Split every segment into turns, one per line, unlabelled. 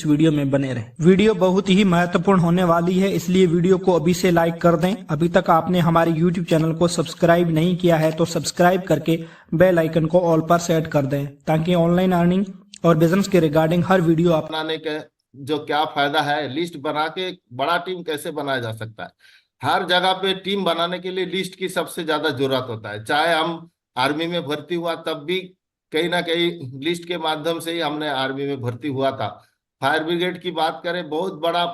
Video में बने रहें। वीडियो बहुत ही महत्वपूर्ण होने वाली है, इसलिए वीडियो को अभी से लाइक कर दें। अभी तक आपने हमारे यूट्यूब चैनल को सब्सक्राइब नहीं किया है तो सब्सक्राइब करके बेल आइकन को ऑल पर सेट कर दें, ताकि ऑनलाइन अर्निंग और बिजनेस के रिगार्डिंग हर वीडियो आप
बनाने के जो क्या फायदा है, लिस्ट बना के बड़ा टीम कैसे बनाया जा सकता है। हर जगह पे टीम बनाने के लिए लिस्ट की सबसे ज्यादा जरूरत होता है। चाहे हम आर्मी में भर्ती हुआ तब भी कहीं ना कहीं लिस्ट के माध्यम से ही हमने आर्मी में भर्ती हुआ था। फायर ब्रिगेड की बात करें, बहुत बड़ा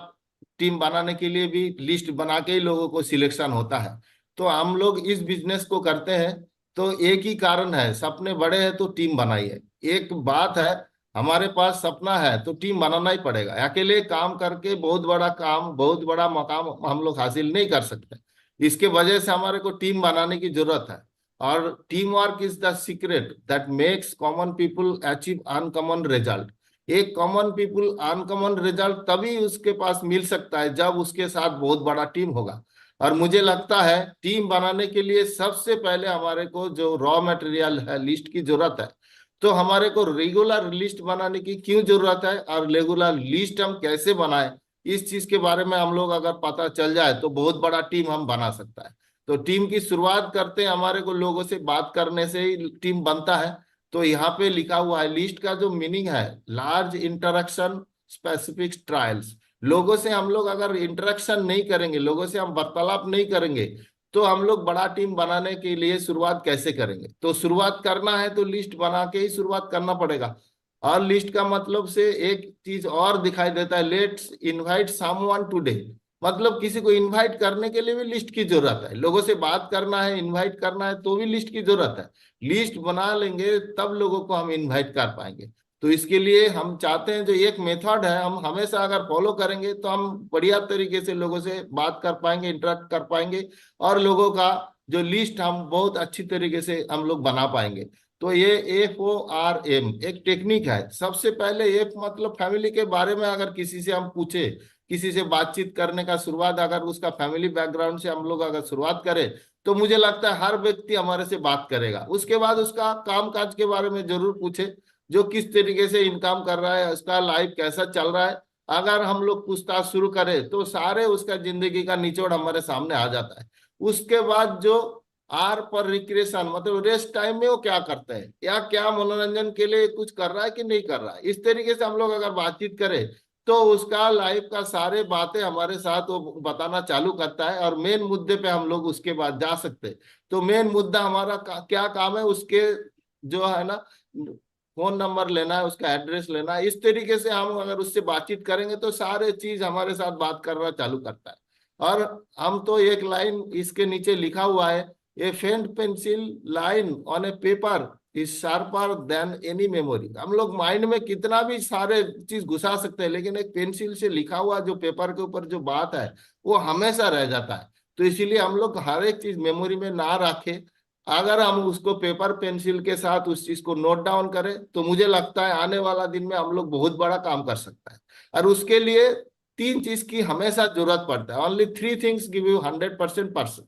टीम बनाने के लिए भी लिस्ट बना के ही लोगों को सिलेक्शन होता है। तो हम लोग इस बिजनेस को करते हैं तो एक ही कारण है, सपने बड़े हैं तो टीम बनाइए। एक बात है, हमारे पास सपना है तो टीम बनाना ही पड़ेगा। अकेले काम करके बहुत बड़ा काम, बहुत बड़ा मकाम हम लोग हासिल नहीं कर सकते। इसके वजह से हमारे को टीम बनाने की जरूरत है। और team work is the secret that makes common people achieve uncommon result. एक कॉमन पीपल अनकॉमन रिजल्ट तभी उसके पास मिल सकता है जब उसके साथ बहुत बड़ा टीम होगा। और मुझे लगता है टीम बनाने के लिए सबसे पहले हमारे को जो रॉ मटेरियल है, लिस्ट की जरूरत है। तो हमारे को रेगुलर लिस्ट बनाने की क्यों जरूरत है और रेगुलर लिस्ट हम कैसे बनाएं, इस चीज के बारे में हम लोग अगर पता चल जाए तो बहुत बड़ा टीम हम बना सकता है। तो टीम की शुरुआत करते हैं, हमारे को लोगों से बात करने से ही टीम बनता है। तो यहाँ पे लिखा हुआ है, लिस्ट का जो मीनिंग है, लार्ज इंटरेक्शन स्पेसिफिक ट्रायल्स। लोगों से हम लोग अगर इंटरेक्शन नहीं करेंगे, लोगों से हम वार्तालाप नहीं करेंगे, तो हम लोग बड़ा टीम बनाने के लिए शुरुआत कैसे करेंगे। तो शुरुआत करना है तो लिस्ट बना के ही शुरुआत करना पड़ेगा। और लिस्ट का मतलब से एक चीज और दिखाई देता है, लेट्स इनवाइट समवन टुडे। मतलब किसी को इनवाइट करने के लिए भी लिस्ट की जरूरत है। लोगों से बात करना है, इनवाइट करना है तो भी लिस्ट की जरूरत है। लिस्ट बना लेंगे तब लोगों को हम इनवाइट कर पाएंगे। तो इसके लिए हम चाहते हैं जो एक मेथड है, हम हमेशा अगर फॉलो करेंगे तो हम बढ़िया तरीके से लोगों से बात कर पाएंगे, इंटरेक्ट कर पाएंगे, और लोगों का जो लिस्ट हम बहुत अच्छी तरीके से हम लोग बना पाएंगे। तो ये FORM एक टेक्निक है। सबसे पहले एफ मतलब फैमिली के बारे में अगर किसी से हम पूछे, किसी से बातचीत करने का शुरुआत अगर उसका फैमिली बैकग्राउंड से हम लोग अगर शुरुआत करें, तो मुझे लगता है हर व्यक्ति हमारे से बात करेगा। उसके बाद उसका काम काज के बारे में जरूर पूछे, जो किस तरीके से इनकम कर रहा है, उसका लाइफ कैसा चल रहा है। अगर हम लोग पूछताछ शुरू करें तो सारे उसका जिंदगी का निचोड़ हमारे सामने आ जाता है। उसके बाद जो आर पर रिक्रिएशन मतलब रेस्ट टाइम में वो क्या करते हैं या क्या मनोरंजन के लिए कुछ कर रहा है कि नहीं कर रहा है, इस तरीके से हम लोग अगर बातचीत करें तो उसका लाइफ का सारे बातें हमारे साथ वो बताना चालू करता है। और मेन मुद्दे पे हम लोग उसके बाद जा सकते हैं। तो मेन मुद्दा हमारा क्या काम है, उसके जो है ना फोन नंबर लेना है, उसका एड्रेस लेना है। इस तरीके से हम अगर उससे बातचीत करेंगे तो सारे चीज हमारे साथ बात करना चालू करता है। और हम तो एक लाइन इसके नीचे लिखा हुआ है, a faint pencil line on a paper is sharper than any memory. हम लोग माइंड में कितना भी सारे चीज घुसा सकते हैं, लेकिन एक पेंसिल से लिखा हुआ जो पेपर के ऊपर जो बात है वो हमेशा रह जाता है। तो इसीलिए हम लोग हर एक चीज मेमोरी में ना रखें, अगर हम उसको पेपर पेंसिल के साथ उस चीज को नोट डाउन करें तो मुझे लगता है आने वाला दिन में हम लोग बहुत बड़ा काम कर सकता है। और उसके लिए तीन चीज की हमेशा जरूरत पड़ता है। Only 3 things give you 100%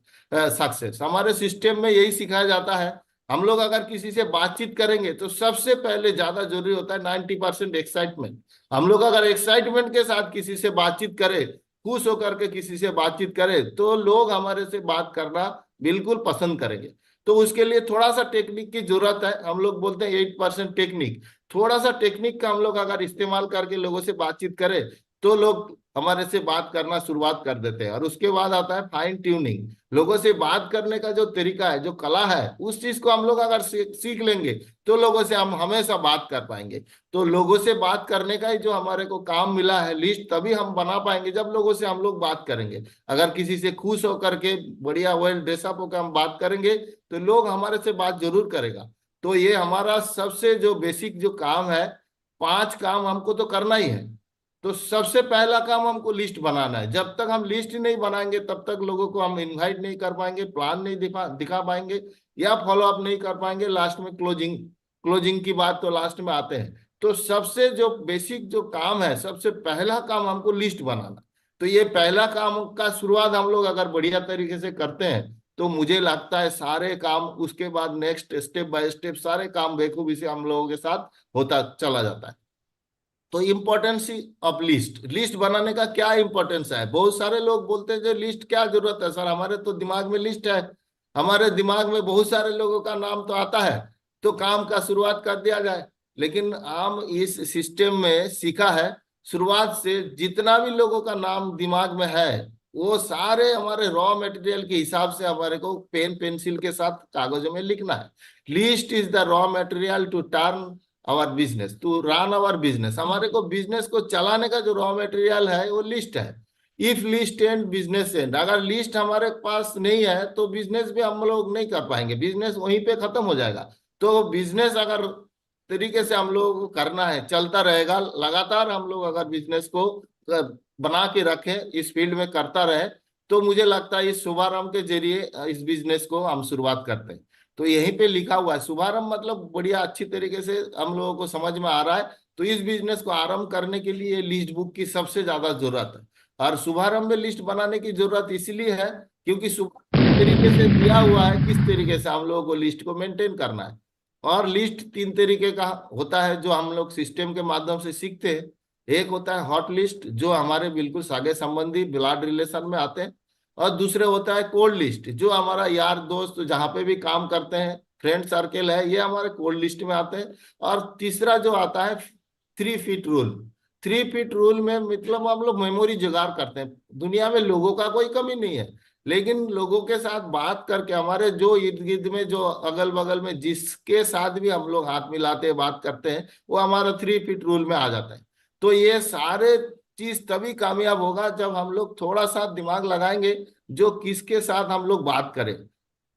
success. हमारे सिस्टम में यही सिखाया जाता है। हम लोग अगर किसी से बातचीत करेंगे तो सबसे पहले ज्यादा जरूरी होता है 90% एक्साइटमेंट। हम लोग अगर एक्साइटमेंट के साथ किसी से बातचीत करें, खुश होकर के किसी से बातचीत करें, तो लोग हमारे से बात करना बिल्कुल पसंद करेंगे। तो उसके लिए थोड़ा सा टेक्निक की जरूरत है। हम लोग बोलते हैं 8% टेक्निक। थोड़ा सा टेक्निक का हम लोग अगर इस्तेमाल करके लोगों से बातचीत करें तो लोग हमारे से बात करना शुरुआत कर देते हैं। और उसके बाद आता है फाइन ट्यूनिंग। लोगों से बात करने का जो तरीका है, जो कला है, उस चीज को हम लोग अगर सीख लेंगे तो लोगों से हम हमेशा बात कर पाएंगे। तो लोगों से बात करने का ही जो हमारे को काम मिला है, लिस्ट तभी हम बना पाएंगे जब लोगों से हम लोग बात करेंगे। अगर किसी से खुश होकर के बढ़िया वेल ड्रेसअप होकर हम बात करेंगे तो लोग हमारे से बात जरूर करेगा। तो ये हमारा सबसे जो बेसिक जो काम है, 5 काम हमको तो करना ही है। तो सबसे पहला काम हमको लिस्ट बनाना है। जब तक हम लिस्ट नहीं बनाएंगे तब तक लोगों को हम इनवाइट नहीं कर पाएंगे, प्लान नहीं दिखा पाएंगे, या फॉलो अप नहीं कर पाएंगे। लास्ट में क्लोजिंग क्लोजिंग की बात तो लास्ट में आते हैं। तो सबसे जो बेसिक जो काम है, सबसे पहला काम हमको लिस्ट बनाना। तो ये पहला काम का शुरुआत हम लोग अगर बढ़िया तरीके से करते हैं तो मुझे लगता है सारे काम उसके बाद नेक्स्ट स्टेप बाय स्टेप सारे काम बेखूबी से हम लोगों के साथ होता चला जाता है। तो इम्पोर्टेंस ऑफ लिस्ट, लिस्ट बनाने का क्या इम्पोर्टेंस है? बहुत सारे लोग बोलते हैं जो लिस्ट क्या जरूरत है सर, हमारे तो दिमाग में लिस्ट है, हमारे दिमाग में बहुत सारे लोगों का नाम तो आता है, तो काम का शुरुआत कर दिया जाए। लेकिन हम इस सिस्टम में सीखा है, शुरुआत से जितना भी लोगों का नाम दिमाग में है वो सारे हमारे रॉ मटेरियल के हिसाब से हमारे को पेन पेंसिल के साथ कागजों में लिखना है। List is the raw material to turn our business, to run our business. हमारे को बिजनेस को चलाने का जो रॉ मटेरियल है वो लिस्ट है। If list and business and, अगर लिस्ट हमारे पास नहीं है तो बिजनेस भी हम लोग नहीं कर पाएंगे, बिजनेस वहीं पे खत्म हो जाएगा। तो बिजनेस अगर तरीके से हम लोग को करना है, चलता रहेगा लगातार, हम लोग अगर बिजनेस को बना के रखें, इस फील्ड में करता रहे, तो मुझे लगता है इस शुभारंभ के जरिए इस बिजनेस को हम शुरुआत करते हैं। तो यहीं पे लिखा हुआ है शुभारंभ, मतलब बढ़िया अच्छी तरीके से हम लोगों को समझ में आ रहा है। तो इस बिजनेस को आरंभ करने के लिए लिस्ट बुक की सबसे ज्यादा जरूरत है। और शुभारंभ में लिस्ट बनाने की जरूरत इसलिए है क्योंकि तरीके से दिया हुआ है किस तरीके से हम लोगों को लिस्ट को मेंटेन करना है। और लिस्ट 3 तरीके का होता है जो हम लोग सिस्टम के माध्यम से सीखते हैं। एक होता है हॉट लिस्ट, जो हमारे बिल्कुल सागे संबंधी ब्लड रिलेशन में आते हैं। और दूसरे होता है कोल्ड लिस्ट, जो हमारा यार दोस्त जहाँ पे भी काम करते हैं, फ्रेंड सर्कल है, ये हमारे कोल्ड लिस्ट में आते हैं। और तीसरा जो आता है 3 फीट रूल। 3 फीट रूल में मतलब हम लोग मेमोरी जुगाड़ करते हैं। दुनिया में लोगों का कोई कमी नहीं है, लेकिन लोगों के साथ बात करके हमारे जो इर्द गिर्द में जो अगल बगल में जिसके साथ भी हम लोग हाथ मिलाते हैं बात करते हैं, वो हमारा 3 फीट रूल में आ जाता है। तो ये सारे चीज तभी कामयाब होगा जब हम लोग थोड़ा सा दिमाग लगाएंगे, जो किसके साथ हम लोग बात करें।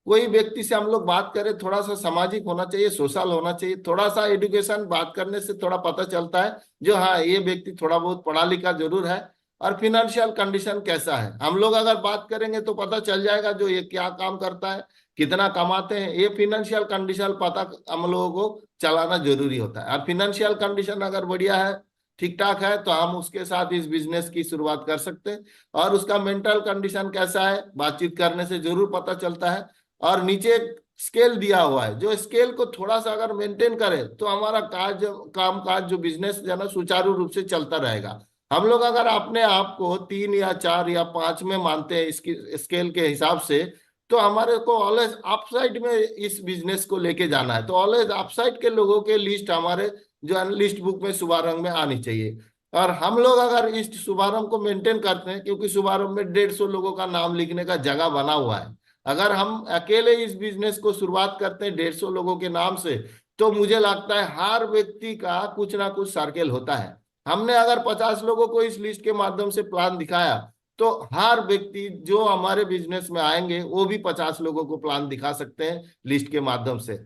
कोई व्यक्ति से हम लोग बात करें, थोड़ा सा सामाजिक होना चाहिए, सोशल होना चाहिए, थोड़ा सा एजुकेशन, बात करने से थोड़ा पता चलता है जो हाँ ये व्यक्ति थोड़ा बहुत पढ़ा लिखा जरूर है। और फिनेंशियल कंडीशन कैसा है, हम लोग अगर बात करेंगे तो पता चल जाएगा जो ये क्या काम करता है, कितना कमाते हैं। ये फिनेंशियल कंडीशन पता हम लोगों को चलाना जरूरी होता है। और फिनेंशियल कंडीशन अगर बढ़िया है, ठीक ठाक है, तो हम उसके साथ इस बिजनेस की शुरुआत कर सकते हैं। और उसका मेंटल कंडीशन कैसा है, बातचीत करने से जरूर पता चलता है। और नीचे स्केल दिया हुआ है, जो स्केल को थोड़ा सा अगर मेंटेन करें तो हमारा काम काज जो बिजनेस है ना सुचारू रूप से चलता रहेगा। हम लोग अगर अपने आप को 3 या 4 या 5 में मानते हैं इसकी स्केल के हिसाब से, तो हमारे को ऑलवेज अपसाइड में इस बिजनेस को लेके जाना है। तो ऑलवेज अपसाइड के लोगों के लिस्ट हमारे जो लिस्ट बुक में शुभारंभ में आनी चाहिए। और हम लोग अगर इस शुभारंभ को मेंटेन करते हैं, क्योंकि शुभारंभ में 150 लोगों का नाम लिखने का जगह बना हुआ है, अगर हम अकेले इस बिजनेस को शुरुआत करते हैं 150 लोगों के नाम से, तो मुझे लगता है हर व्यक्ति का कुछ ना कुछ सर्कल होता है। हमने अगर 50 लोगों को इस लिस्ट के माध्यम से प्लान दिखाया, तो हर व्यक्ति जो हमारे बिजनेस में आएंगे वो भी 50 लोगों को प्लान दिखा सकते हैं लिस्ट के माध्यम से।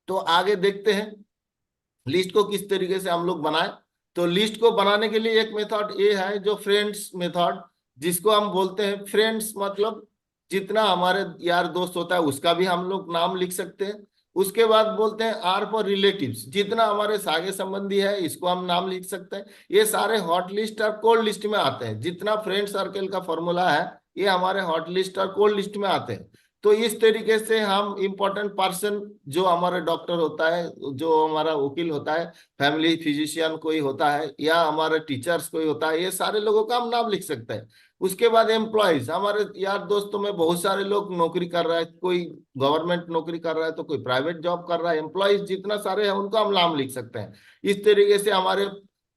तो आगे देखते हैं लिस्ट को किस तरीके से हम लोग बनाए। तो लिस्ट को बनाने के लिए एक मेथड ये है जो फ्रेंड्स मेथड, जिसको हम बोलते हैं फ्रेंड्स, मतलब जितना हमारे यार दोस्त होता है उसका भी हम लोग नाम लिख सकते हैं। उसके बाद बोलते हैं आर फॉर रिलेटिव्स, जितना हमारे सागे संबंधी है इसको हम नाम लिख सकते हैं। ये सारे हॉट लिस्ट और कोल्ड लिस्ट में आते हैं। जितना फ्रेंड सर्कल का फॉर्मूला है ये हमारे हॉट लिस्ट और कोल्ड लिस्ट में आते हैं। तो इस तरीके से हम इम्पोर्टेंट पर्सन, जो हमारा डॉक्टर होता है, जो हमारा वकील होता है, फैमिली फिजिशियन कोई होता है, या हमारे टीचर्स कोई होता है, ये सारे लोगों का हम नाम लिख सकते हैं। उसके बाद एम्प्लॉयज, हमारे यार दोस्तों में बहुत सारे लोग नौकरी कर रहा है, कोई गवर्नमेंट नौकरी कर रहा है तो कोई प्राइवेट जॉब कर रहा है, एम्प्लॉयज जितना सारे हैं उनको हम नाम लिख सकते हैं। इस तरीके से हमारे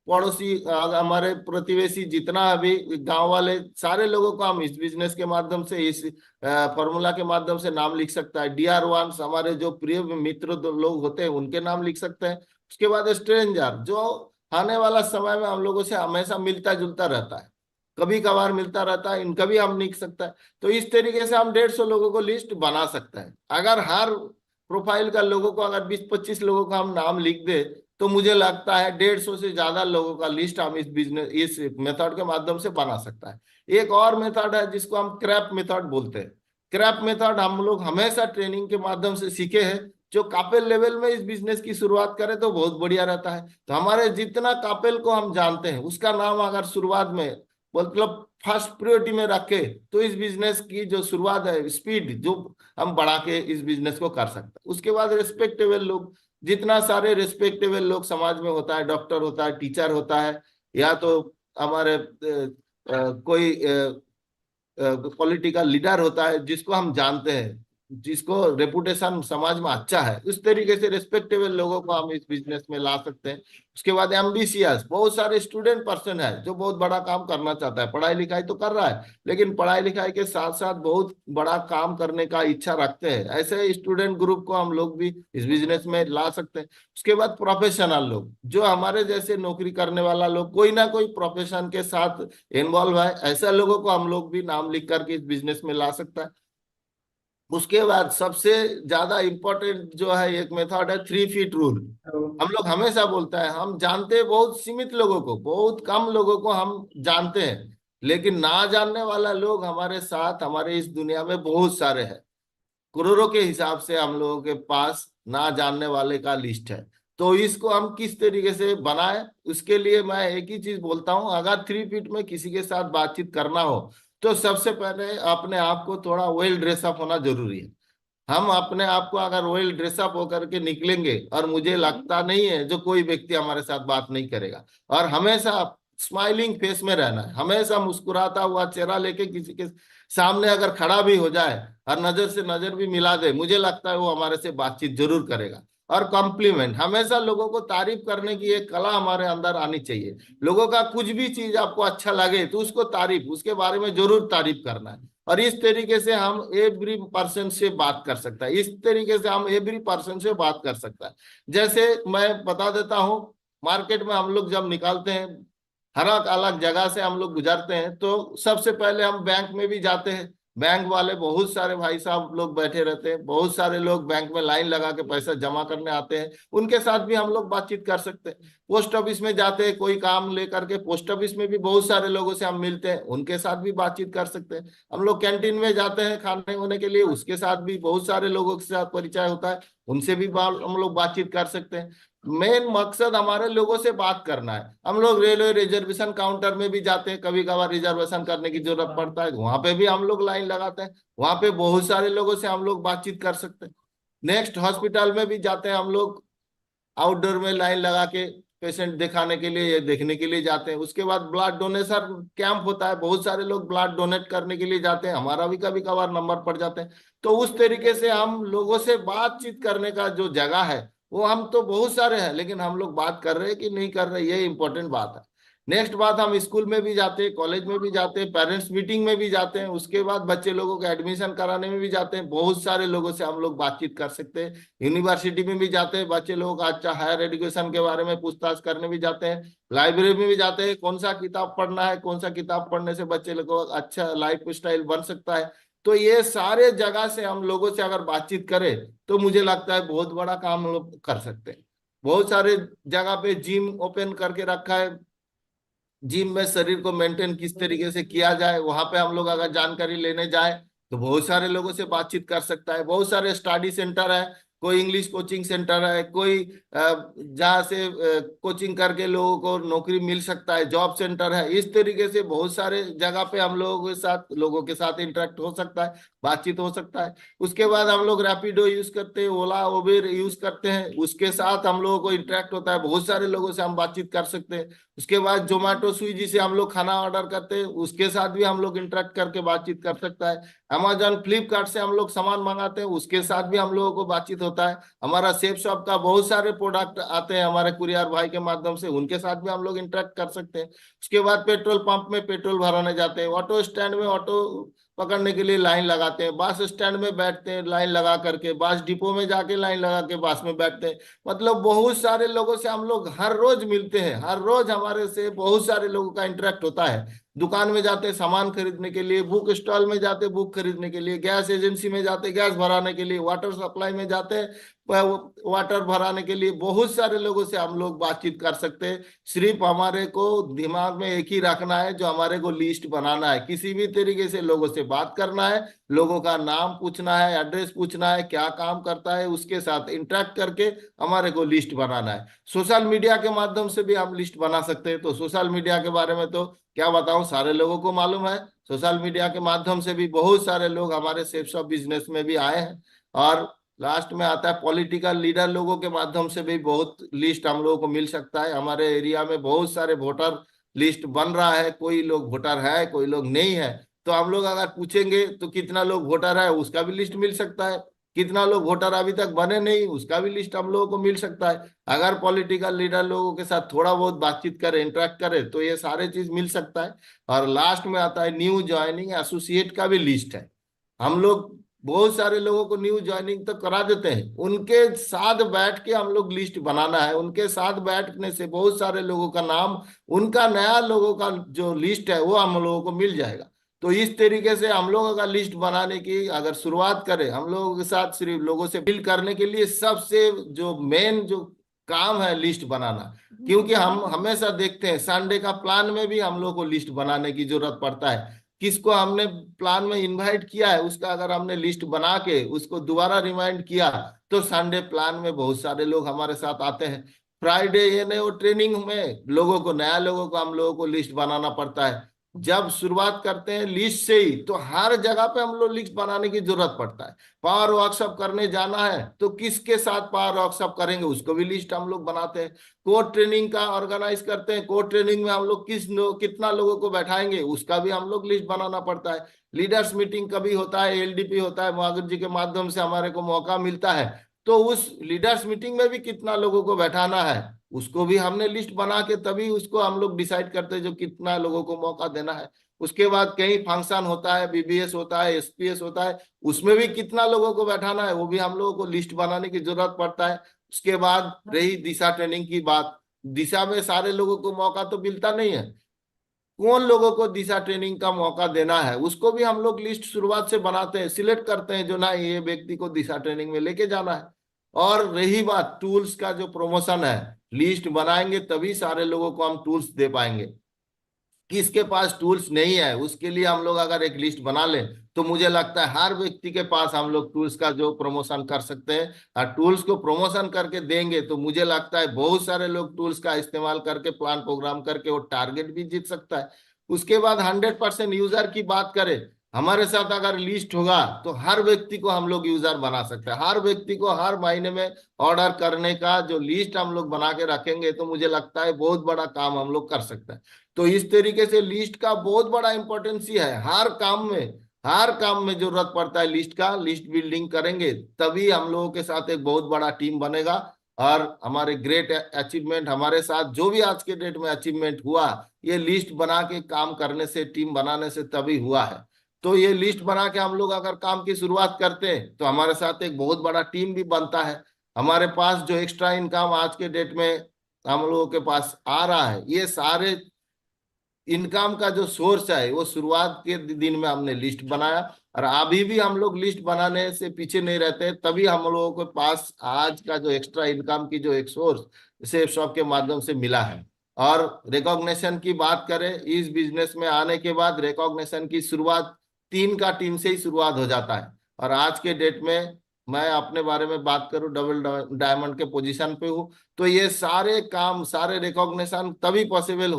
पड़ोसी, हमारे प्रतिवेशी, जितना अभी गांव वाले सारे लोगों को हम इस बिजनेस के माध्यम से, इस फॉर्मूला के माध्यम से नाम लिख सकता है। DR1 हमारे जो प्रिय मित्र लोग होते हैं उनके नाम लिख सकते हैं। उसके बाद स्ट्रेंजर, जो आने वाला समय में हम लोगों से हमेशा मिलता जुलता रहता है, कभी कभार मिलता रहता है, इनका भी हम लिख सकता है। तो इस तरीके से हम 150 लोगों को लिस्ट बना सकते हैं। अगर हर प्रोफाइल का लोगों को अगर 20-25 लोगों का हम नाम लिख दे, तो मुझे लगता है 150 से ज्यादा लोगों का लिस्ट हम इस बिजनेस, इस मेथड के माध्यम से बना सकता है। एक और मेथड है जिसको हम क्रैप मेथड बोलते हैं। क्रैप मेथड हम लोग हमेशा ट्रेनिंग के माध्यम से सीखे हैं। जो कापेल लेवल में इस बिजनेस की शुरुआत करें तो बहुत बढ़िया रहता है। तो हमारे जितना कापेल को हम जानते हैं उसका नाम अगर शुरुआत में मतलब फर्स्ट प्रायोरिटी में रखे, तो इस बिजनेस की जो शुरुआत है, स्पीड जो हम बढ़ा के इस बिजनेस को कर सकते हैं। उसके बाद रिस्पेक्टेबल लोग, जितना सारे रिस्पेक्टेबल लोग समाज में होता है, डॉक्टर होता है, टीचर होता है, या तो हमारे कोई पॉलिटिकल लीडर होता है जिसको हम जानते हैं, जिसको रेपुटेशन समाज में अच्छा है, उस तरीके से रिस्पेक्टेबल लोगों को हम इस बिजनेस में ला सकते हैं। उसके बाद एम्बिशियस, बहुत सारे स्टूडेंट पर्सन है जो बहुत बड़ा काम करना चाहता है, पढ़ाई लिखाई तो कर रहा है लेकिन पढ़ाई लिखाई के साथ साथ बहुत बड़ा काम करने का इच्छा रखते हैं, ऐसे स्टूडेंट ग्रुप को हम लोग भी इस बिजनेस में ला सकते हैं। उसके बाद प्रोफेशनल लोग, जो हमारे जैसे नौकरी करने वाला लोग कोई ना कोई प्रोफेशन के साथ इन्वॉल्व है, ऐसा लोगों को हम लोग भी नाम लिख करके इस बिजनेस में ला सकता है। उसके बाद सबसे ज्यादा इंपॉर्टेंट जो है एक मेथड है 3 फीट रूल। हम लोग हमेशा बोलता है, हम जानते हैं बहुत सीमित लोगों को, बहुत कम लोगों को हम जानते हैं, लेकिन ना जानने वाला लोग हमारे साथ हमारे इस दुनिया में बहुत सारे हैं। करोड़ों के हिसाब से हम लोगों के पास ना जानने वाले का लिस्ट है। तो इसको हम किस तरीके से बनाए, उसके लिए मैं एक ही चीज बोलता हूँ, अगर 3 फीट में किसी के साथ बातचीत करना हो तो सबसे पहले अपने आप को थोड़ा वेल ड्रेसअप होना जरूरी है। हम अपने आप को अगर वेल ड्रेसअप होकर के निकलेंगे, और मुझे लगता नहीं है जो कोई व्यक्ति हमारे साथ बात नहीं करेगा, और हमेशा स्माइलिंग फेस में रहना है, हमेशा मुस्कुराता हुआ चेहरा लेके किसी के सामने अगर खड़ा भी हो जाए और नजर से नजर भी मिला दे, मुझे लगता है वो हमारे से बातचीत जरूर करेगा। और कॉम्प्लीमेंट, हमेशा लोगों को तारीफ करने की एक कला हमारे अंदर आनी चाहिए। लोगों का कुछ भी चीज आपको अच्छा लगे तो उसको तारीफ, उसके बारे में जरूर तारीफ करना है। और इस तरीके से हम एवरी पर्सन से बात कर सकता है, इस तरीके से हम एवरी पर्सन से बात कर सकता है। जैसे मैं बता देता हूँ, मार्केट में हम लोग जब निकालते हैं, हर एक अलग जगह से हम लोग गुजरते हैं, तो सबसे पहले हम बैंक में भी जाते हैं। बैंक वाले बहुत सारे भाई साहब लोग बैठे रहते हैं, बहुत सारे लोग बैंक में लाइन लगा के पैसा जमा करने आते हैं, उनके साथ भी हम लोग बातचीत कर सकते हैं। पोस्ट ऑफिस में जाते हैं कोई काम लेकर के, पोस्ट ऑफिस में भी बहुत सारे लोगों से हम मिलते हैं, उनके साथ भी बातचीत कर सकते हैं। हम लोग कैंटीन में जाते हैं खाने होने के लिए, उसके साथ भी बहुत सारे लोगों के साथ परिचय होता है, उनसे भी हम लोग बातचीत कर सकते हैं। मेन मकसद हमारे लोगों से बात करना है। हम लोग रेलवे रिजर्वेशन काउंटर में भी जाते हैं, कभी कभार रिजर्वेशन करने की जरूरत पड़ता है, वहां पे भी हम लोग लाइन लगाते हैं, वहां पे बहुत सारे लोगों से हम लोग बातचीत कर सकते हैं। नेक्स्ट हॉस्पिटल में भी जाते हैं हम लोग, आउटडोर में लाइन लगा के पेशेंट दिखाने के लिए या देखने के लिए जाते हैं। उसके बाद ब्लड डोनेशन कैंप होता है, बहुत सारे लोग ब्लड डोनेट करने के लिए जाते हैं, हमारा भी कभी कभार नंबर पड़ जाते हैं। तो उस तरीके से हम लोगों से बातचीत करने का जो जगह है, वो हम तो बहुत सारे हैं, लेकिन हम लोग बात कर रहे हैं कि नहीं कर रहे, ये इंपॉर्टेंट बात है। नेक्स्ट बात, हम स्कूल में भी जाते हैं, कॉलेज में भी जाते हैं, पेरेंट्स मीटिंग में भी जाते हैं, उसके बाद बच्चे लोगों को एडमिशन कराने में भी जाते हैं, बहुत सारे लोगों से हम लोग बातचीत कर सकते हैं। यूनिवर्सिटी में भी जाते हैं, बच्चे लोगों का अच्छा हायर एजुकेशन के बारे में पूछताछ करने भी जाते हैं। लाइब्रेरी में भी जाते हैं, कौन सा किताब पढ़ना है, कौन सा किताब पढ़ने से बच्चे लोगों का अच्छा लाइफ स्टाइल बन सकता है। तो ये सारे जगह से हम लोगों से अगर बातचीत करें तो मुझे लगता है बहुत बड़ा काम हम लोग कर सकते हैं। बहुत सारे जगह पे जिम ओपन करके रखा है, जिम में शरीर को मेंटेन किस तरीके से किया जाए, वहां पे हम लोग अगर जानकारी लेने जाए तो बहुत सारे लोगों से बातचीत कर सकता है। बहुत सारे स्टडी सेंटर है, कोई इंग्लिश कोचिंग सेंटर है, कोई जहाँ से कोचिंग करके लोगों को नौकरी मिल सकता है, जॉब सेंटर है। इस तरीके से बहुत सारे जगह पे हम लोगों के साथ इंटरेक्ट हो सकता है, बातचीत हो सकता है। उसके बाद हम लोग रैपिडो यूज करते हैं, ओला उबेर यूज करते हैं, उसके साथ हम लोगों को इंटरेक्ट होता है, बहुत सारे लोगों से हम बातचीत कर सकते हैं। उसके बाद जोमेटो स्विगी से हम लोग खाना ऑर्डर करते हैं, उसके साथ भी हम लोग इंटरेक्ट करके बातचीत कर सकता है। अमेजन फ्लिपकार्ट से हम लोग सामान मंगाते हैं, उसके साथ भी हम लोगों को बातचीत होता है। हमारा सेफ शॉप का बहुत सारे प्रोडक्ट आते हैं हमारे कुरियर भाई के माध्यम से, उनके साथ भी हम लोग इंटरेक्ट कर सकते हैं। उसके बाद पेट्रोल पंप में पेट्रोल भराने जाते हैं, ऑटो स्टैंड में ऑटो पकड़ने के लिए लाइन लगाते हैं, बस स्टैंड में बैठते हैं लाइन लगा करके, बस डिपो में जाके लाइन लगा के बस में बैठते हैं। मतलब बहुत सारे लोगों से हम लोग हर रोज मिलते हैं, हर रोज हमारे से बहुत सारे लोगों का इंटरेक्ट होता है। दुकान में जाते हैं सामान खरीदने के लिए, बुक स्टॉल में जाते हैं बुक खरीदने के लिए, गैस एजेंसी में जाते हैं गैस भराने के लिए, वाटर सप्लाई में जाते हैं वाटर भराने के लिए। बहुत सारे लोगों से हम लोग बातचीत कर सकते हैं। सिर्फ हमारे को दिमाग में एक ही रखना है, जो हमारे को लिस्ट बनाना है, किसी भी तरीके से लोगों से बात करना है, लोगों का नाम पूछना है, एड्रेस पूछना है, क्या काम करता है, उसके साथ इंटरेक्ट करके हमारे को लिस्ट बनाना है। सोशल मीडिया के माध्यम से भी हम लिस्ट बना सकते हैं। तो सोशल मीडिया के बारे में तो क्या बताऊं, सारे लोगों को मालूम है। सोशल मीडिया के माध्यम से भी बहुत सारे लोग हमारे सेफ्स ऑफ बिजनेस में भी आए हैं, और लास्ट में आता है पॉलिटिकल लीडर लोगों के माध्यम से भी बहुत लिस्ट हम लोगों को मिल सकता है। हमारे एरिया में बहुत सारे वोटर लिस्ट बन रहा है, कोई लोग वोटर है कोई लोग नहीं है, तो हम लोग अगर पूछेंगे तो कितना लोग वोटर है उसका भी लिस्ट मिल सकता है, कितना लोग वोटर अभी तक बने नहीं उसका भी लिस्ट हम लोगों को मिल सकता है। अगर पॉलिटिकल लीडर लोगों के साथ थोड़ा बहुत बातचीत करे, इंटरेक्ट करे, तो ये सारे चीज मिल सकता है। और लास्ट में आता है न्यू ज्वाइनिंग एसोसिएट का भी लिस्ट है। हम लोग बहुत सारे लोगों को न्यू ज्वाइनिंग तो करा देते हैं, उनके साथ बैठ के हम लोग लिस्ट बनाना है। उनके साथ बैठने से बहुत सारे लोगों का नाम, उनका नया लोगों का जो लिस्ट है वो हम लोगों को मिल जाएगा। तो इस तरीके से हम लोग अगर लिस्ट बनाने की अगर शुरुआत करें, हम लोगों के साथ सिर्फ लोगों से डील करने के लिए सबसे जो मेन जो काम है लिस्ट बनाना। क्योंकि हम हमेशा देखते हैं संडे का प्लान में भी हम लोग को लिस्ट बनाने की जरूरत पड़ता है। किसको हमने प्लान में इनवाइट किया है उसका अगर हमने लिस्ट बना के उसको दोबारा रिमाइंड किया, तो संडे प्लान में बहुत सारे लोग हमारे साथ आते हैं। फ्राइडे ये नहीं वो ट्रेनिंग में लोगों को, नया लोगों को हम लोगों को लिस्ट बनाना पड़ता है। जब शुरुआत करते हैं लिस्ट से ही, तो हर जगह पे हम लोग लिस्ट बनाने की जरूरत पड़ता है। पावर वर्कशॉप करने जाना है तो किसके साथ पावर वर्कशॉप करेंगे उसको भी लिस्ट हम लोग बनाते हैं। कोर ट्रेनिंग का ऑर्गेनाइज करते हैं, कोर ट्रेनिंग में हम लोग कितना लोगों को बैठाएंगे उसका भी हम लोग लिस्ट बनाना पड़ता है। लीडर्स मीटिंग कभी होता है, एलडीपी होता है, महावीर जी के माध्यम से हमारे को मौका मिलता है, तो उस लीडर्स मीटिंग में भी कितना लोगों को बैठाना है उसको भी हमने लिस्ट बना के तभी उसको हम लोग डिसाइड करते हैं जो कितना लोगों को मौका देना है। उसके बाद कहीं फंक्शन होता है, बीबीएस होता है, एसपीएस होता है, उसमें भी कितना लोगों को बैठाना है वो भी हम लोगों को लिस्ट बनाने की जरूरत पड़ता है। उसके बाद रही दिशा ट्रेनिंग की बात, दिशा में सारे लोगों को मौका तो मिलता नहीं है, कौन लोगों को दिशा ट्रेनिंग का मौका देना है उसको भी हम लोग लिस्ट शुरुआत से बनाते हैं, सिलेक्ट करते हैं जो ना ये व्यक्ति को दिशा ट्रेनिंग में लेके जाना है। और रही बात टूल्स का जो प्रमोशन है, लिस्ट बनाएंगे तभी सारे लोगों को हम टूल्स दे पाएंगे। किसके पास टूल्स नहीं है उसके लिए हम लोग अगर एक लिस्ट बना लें तो मुझे लगता है हर व्यक्ति के पास हम लोग टूल्स का जो प्रमोशन कर सकते हैं। और टूल्स को प्रमोशन करके देंगे तो मुझे लगता है बहुत सारे लोग टूल्स का इस्तेमाल करके प्लान प्रोग्राम करके वो टारगेट भी जीत सकता है। उसके बाद 100% यूजर की बात करें, हमारे साथ अगर लिस्ट होगा तो हर व्यक्ति को हम लोग यूजर बना सकते हैं। हर व्यक्ति को हर महीने में ऑर्डर करने का जो लिस्ट हम लोग बना के रखेंगे तो मुझे लगता है बहुत बड़ा काम हम लोग कर सकते हैं। तो इस तरीके से लिस्ट का बहुत बड़ा इंपॉर्टेंस ही है हर काम में। हर काम में जरूरत पड़ता है लिस्ट का। लिस्ट बिल्डिंग करेंगे तभी हम लोगों के साथ एक बहुत बड़ा टीम बनेगा। और हमारे ग्रेट अचीवमेंट, हमारे साथ जो भी आज के डेट में अचीवमेंट हुआ, ये लिस्ट बना के काम करने से, टीम बनाने से तभी हुआ है। तो ये लिस्ट बना के हम लोग अगर काम की शुरुआत करते हैं तो हमारे साथ एक बहुत बड़ा टीम भी बनता है। हमारे पास जो एक्स्ट्रा इनकम आज के डेट में हम लोगों के पास आ रहा है, ये सारे इनकम का जो सोर्स है वो शुरुआत के दिन में हमने लिस्ट बनाया। और अभी भी हम लोग लिस्ट बनाने से पीछे नहीं रहते, तभी हम लोगों के पास आज का जो एक्स्ट्रा इनकम की जो एक सोर्स सेफ शॉप के माध्यम से मिला है। और रिकॉग्निशन की बात करें, इस बिजनेस में आने के बाद रिकॉग्निशन की शुरुआत टीम से ही शुरुआत हो जाता है। और आज के डेट में मैं अपने बारे में बात करूं, डबल डायमंड के पोजीशन पे हूँ, तो ये सारे काम, सारे रिकॉग्निशन तभी पॉसिबल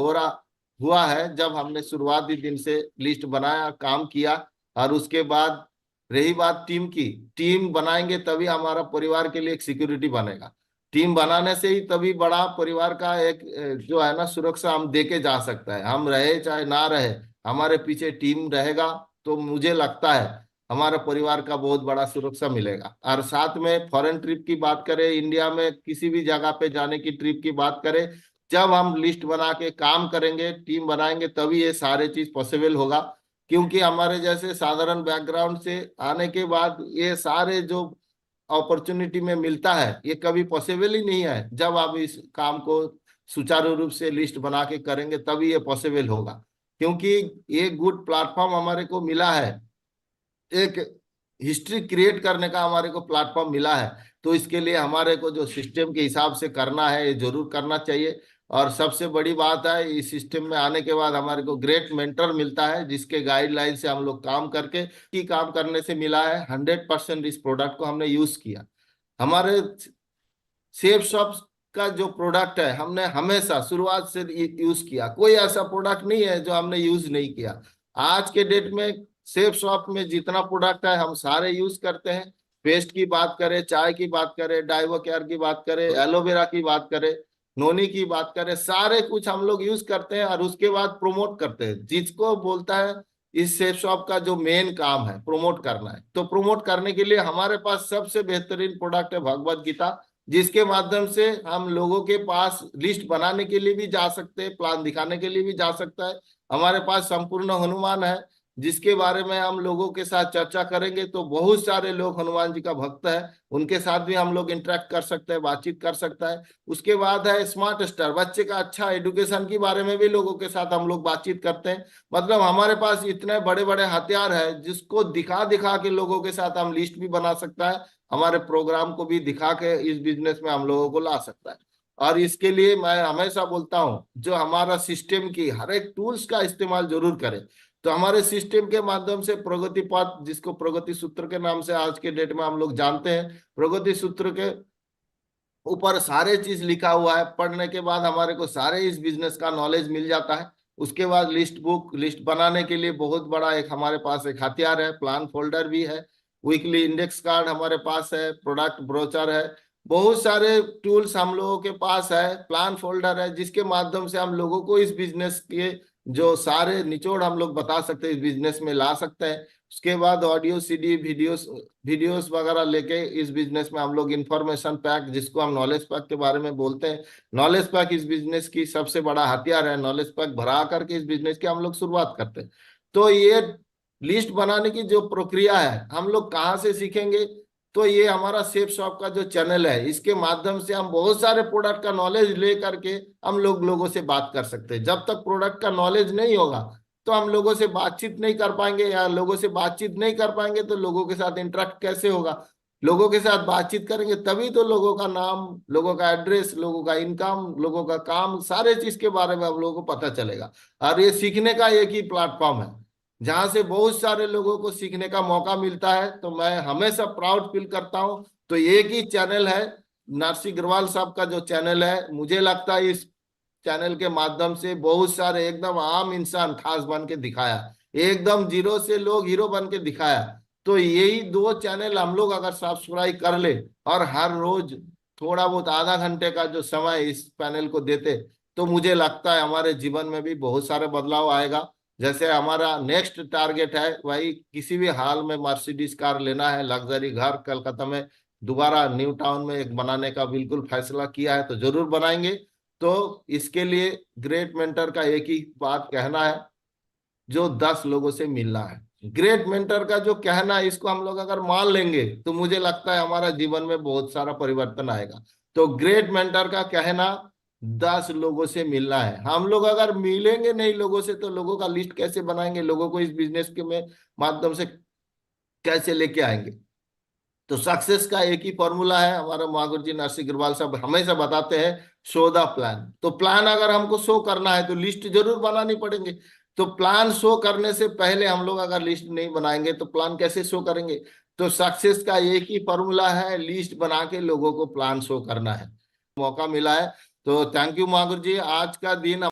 हुआ है जब हमने शुरुआती दिन से लिस्ट बनाया, काम किया। और उसके बाद रही बात टीम की, टीम बनाएंगे तभी हमारा परिवार के लिए एक सिक्योरिटी बनेगा। टीम बनाने से ही तभी बड़ा परिवार का एक जो है ना सुरक्षा हम दे के जा सकता है। हम रहे चाहे ना रहे, हमारे पीछे टीम रहेगा तो मुझे लगता है हमारा परिवार का बहुत बड़ा सुरक्षा मिलेगा। और साथ में फॉरेन ट्रिप की बात करें, इंडिया में किसी भी जगह पे जाने की ट्रिप की बात करें, जब हम लिस्ट बना के काम करेंगे, टीम बनाएंगे, तभी ये सारे चीज पॉसिबल होगा। क्योंकि हमारे जैसे साधारण बैकग्राउंड से आने के बाद ये सारे जो अपॉर्चुनिटी में मिलता है ये कभी पॉसिबल ही नहीं है। जब आप इस काम को सुचारू रूप से लिस्ट बना के करेंगे तभी ये पॉसिबल होगा। क्योंकि ये गुड प्लेटफॉर्म हमारे को मिला है, एक हिस्ट्री क्रिएट करने का हमारे को प्लेटफॉर्म मिला है। तो इसके लिए हमारे को जो सिस्टम के हिसाब से करना है ये जरूर करना चाहिए। और सबसे बड़ी बात है, इस सिस्टम में आने के बाद हमारे को ग्रेट मेंटर मिलता है जिसके गाइडलाइन से हम लोग काम करके की काम करने से मिला है। 100% इस प्रोडक्ट को हमने यूज किया। हमारे सेफ शॉप का जो प्रोडक्ट है हमने हमेशा शुरुआत से यूज किया, कोई ऐसा प्रोडक्ट नहीं है जो हमने यूज नहीं किया। आज के डेट में सेफ शॉप में जितना प्रोडक्ट है हम सारे यूज करते हैं। पेस्ट की बात करें, चाय की बात करें, डाइवो केयर की बात करें, एलोवेरा की बात करें, नोनी की बात करें, सारे कुछ हम लोग यूज करते हैं और उसके बाद प्रमोट करते हैं। जिसको बोलता है इस सेफ शॉप का जो मेन काम है प्रमोट करना है, तो प्रमोट करने के लिए हमारे पास सबसे बेहतरीन प्रोडक्ट है भगवत गीता, जिसके माध्यम से हम लोगों के पास लिस्ट बनाने के लिए भी जा सकते हैं, प्लान दिखाने के लिए भी जा सकता है। हमारे पास संपूर्ण हनुमान है, जिसके बारे में हम लोगों के साथ चर्चा करेंगे। तो बहुत सारे लोग हनुमान जी का भक्त है, उनके साथ भी हम लोग इंटरेक्ट कर सकते हैं, बातचीत कर सकता है। उसके बाद है स्मार्ट स्टार, बच्चे का अच्छा एजुकेशन के बारे में भी लोगों के साथ हम लोग बातचीत करते हैं। मतलब हमारे पास इतने बड़े बड़े हथियार है, जिसको दिखा दिखा के लोगों के साथ हम लिस्ट भी बना सकता है, हमारे प्रोग्राम को भी दिखा के इस बिजनेस में हम लोगों को ला सकता है। और इसके लिए मैं हमेशा बोलता हूँ, जो हमारा सिस्टम की हर एक टूल्स का इस्तेमाल जरूर करें। तो हमारे सिस्टम के माध्यम से प्रगति पथ, जिसको प्रगति सूत्र के नाम से आज के डेट में हम लोग जानते हैं, प्रगति सूत्र के ऊपर सारे चीज लिखा हुआ है। पढ़ने के बाद हमारे को सारे इस बिजनेस का नॉलेज मिल जाता है। उसके बाद लिस्ट बुक, लिस्ट बनाने के लिए बहुत बड़ा एक हमारे पास एक हथियार है, प्लान फोल्डर भी है, वीकली इंडेक्स कार्ड हमारे पास है, प्रोडक्ट ब्रोचर है, बहुत सारे टूल्स हम लोगों के पास है, प्लान फोल्डर है, जिसके माध्यम से हम लोगों को इस बिजनेस के जो सारे निचोड़ हम लोग बता सकते हैं, इस बिजनेस में ला सकते हैं। उसके बाद ऑडियो सीडी वीडियोस वगैरह लेके इस बिजनेस में हम लोग इंफॉर्मेशन पैक, जिसको हम नॉलेज पैक के बारे में बोलते हैं, नॉलेज पैक इस बिजनेस की सबसे बड़ा हथियार है। नॉलेज पैक भरा करके इस बिजनेस की हम लोग शुरुआत करते हैं। तो ये लिस्ट बनाने की जो प्रक्रिया है हम लोग कहाँ से सीखेंगे, तो ये हमारा सेफ शॉप का जो चैनल है, इसके माध्यम से हम बहुत सारे प्रोडक्ट का नॉलेज ले करके हम लोग लोगों से बात कर सकते हैं। जब तक प्रोडक्ट का नॉलेज नहीं होगा तो हम लोगों से बातचीत नहीं कर पाएंगे, या लोगों से बातचीत नहीं कर पाएंगे तो लोगों के साथ इंटरेक्ट कैसे होगा। लोगों के साथ बातचीत करेंगे तभी तो लोगों का नाम, लोगों का एड्रेस, लोगों का इनकम, लोगों का काम, सारे चीज के बारे में हम लोगों को पता चलेगा। और ये सीखने का एक ही प्लेटफॉर्म है जहां से बहुत सारे लोगों को सीखने का मौका मिलता है। तो मैं हमेशा प्राउड फील करता हूं। तो एक ही चैनल है, नरसिंह अग्रवाल साहब का जो चैनल है, मुझे लगता है इस चैनल के माध्यम से बहुत सारे एकदम आम इंसान खास बन के दिखाया, एकदम जीरो से लोग हीरो बन के दिखाया। तो यही दो चैनल हम लोग अगर सब्सक्राइब कर ले और हर रोज थोड़ा बहुत आधा घंटे का जो समय इस पैनल को देते, तो मुझे लगता है हमारे जीवन में भी बहुत सारे बदलाव आएगा। जैसे हमारा नेक्स्ट टारगेट है वही, किसी भी हाल में मर्सिडीज कार लेना है, लग्जरी घर कलकत्ता में दोबारा न्यू टाउन में एक बनाने का बिल्कुल फैसला किया है, तो जरूर बनाएंगे। तो इसके लिए ग्रेट मेंटर का एक ही बात कहना है, जो 10 लोगों से मिलना है। ग्रेट मेंटर का जो कहना है, इसको हम लोग अगर मान लेंगे तो मुझे लगता है हमारा जीवन में बहुत सारा परिवर्तन आएगा। तो ग्रेट मेंटर का कहना 10 लोगों से मिलना है। हम लोग अगर मिलेंगे नहीं लोगों से तो लोगों का लिस्ट कैसे बनाएंगे, लोगों को इस बिजनेस के में माध्यम से कैसे लेके आएंगे। तो सक्सेस का एक ही फॉर्मूला है, हमारा महागुरु जी नरसिंह अग्रवाल साहब हमेशा बताते हैं, शो द प्लान। तो प्लान अगर हमको शो करना है तो लिस्ट जरूर बनानी पड़ेंगे। तो प्लान शो करने से पहले हम लोग अगर लिस्ट नहीं बनाएंगे तो प्लान कैसे शो करेंगे। तो सक्सेस का एक ही फॉर्मूला है, लिस्ट बना के लोगों को प्लान शो करना है। मौका मिला है तो थैंक यू महागुरु जी। आज का दिन